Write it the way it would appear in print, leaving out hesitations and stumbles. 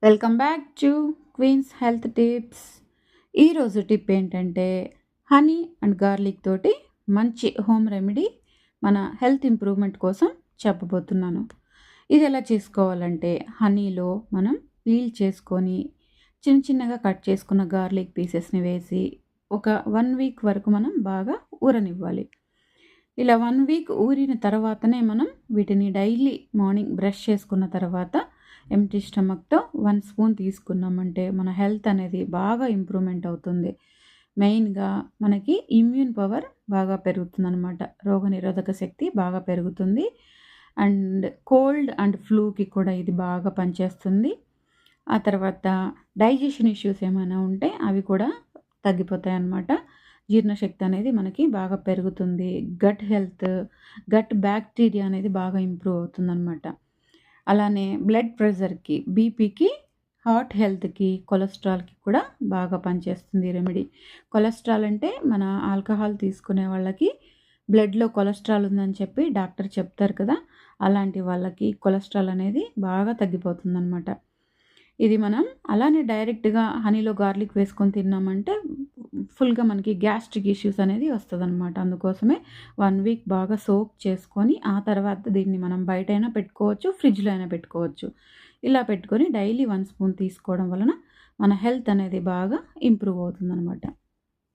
Welcome back to Queens Health Tips. ఈరోజు tip ఏంటంటే honey and garlic తోటి మంచి హోమ్ రెమెడీ మన హెల్త్ ఇంప్రూవ్మెంట్ కోసం చెప్పబోతున్నాను. ఇది ఎలా చేసుకోవాలంటే హనీలో మనం పీల్ చేసుకొని చిన్న చిన్నగా కట్ చేసుకున్న గార్లిక్ పీసెస్ని వేసి ఒక 1 వీక్ వరకు మనం బాగా ఊరనివ్వాలి. ఇలా 1 వీక్ ఊరిన తర్వాతనే మనం వీటిని డైలీ మార్నింగ్ బ్రష్ చేసుకున్న తర్వాత ఎంప్టీ స్టమక్తో 1 స్పూన్ తీసుకున్నామంటే మన హెల్త్ అనేది బాగా ఇంప్రూవ్మెంట్ అవుతుంది. మెయిన్గా మనకి ఇమ్యూన్ పవర్ బాగా పెరుగుతుందన్నమాట. రోగనిరోధక శక్తి బాగా పెరుగుతుంది. అండ్ కోల్డ్ అండ్ ఫ్లూకి కూడా ఇది బాగా పనిచేస్తుంది. ఆ తర్వాత డైజెషన్ ఇష్యూస్ ఏమైనా ఉంటే అవి కూడా తగ్గిపోతాయి అన్నమాట. జీర్ణశక్తి అనేది మనకి బాగా పెరుగుతుంది. గట్ బ్యాక్టీరియా అనేది బాగా ఇంప్రూవ్ అవుతుందన్నమాట. అలానే బ్లడ్ ప్రెషర్కి, బీపీకి, హార్ట్ హెల్త్కి, కొలెస్ట్రాల్కి కూడా బాగా పనిచేస్తుంది ఈ రెమెడీ. కొలెస్ట్రాల్ అంటే మన ఆల్కహాల్ తీసుకునే వాళ్ళకి బ్లడ్లో కొలెస్ట్రాల్ ఉందని చెప్పి డాక్టర్ చెప్తారు కదా, అలాంటి వాళ్ళకి కొలెస్ట్రాల్ అనేది బాగా తగ్గిపోతుందన్నమాట. ఇది మనం అలానే డైరెక్ట్గా హనీలో గార్లిక్ వేసుకొని తిన్నామంటే ఫుల్గా మనకి గ్యాస్ట్రిక్ ఇష్యూస్ అనేది వస్తుందన్నమాట. అందుకోసమే 1 వీక్ బాగా సోక్ చేసుకొని ఆ తర్వాత దీన్ని మనం బయటైనా పెట్టుకోవచ్చు, ఫ్రిడ్జ్లో అయినా పెట్టుకోవచ్చు. ఇలా పెట్టుకొని డైలీ 1 స్పూన్ తీసుకోవడం వలన మన హెల్త్ అనేది బాగా ఇంప్రూవ్ అవుతుందన్నమాట.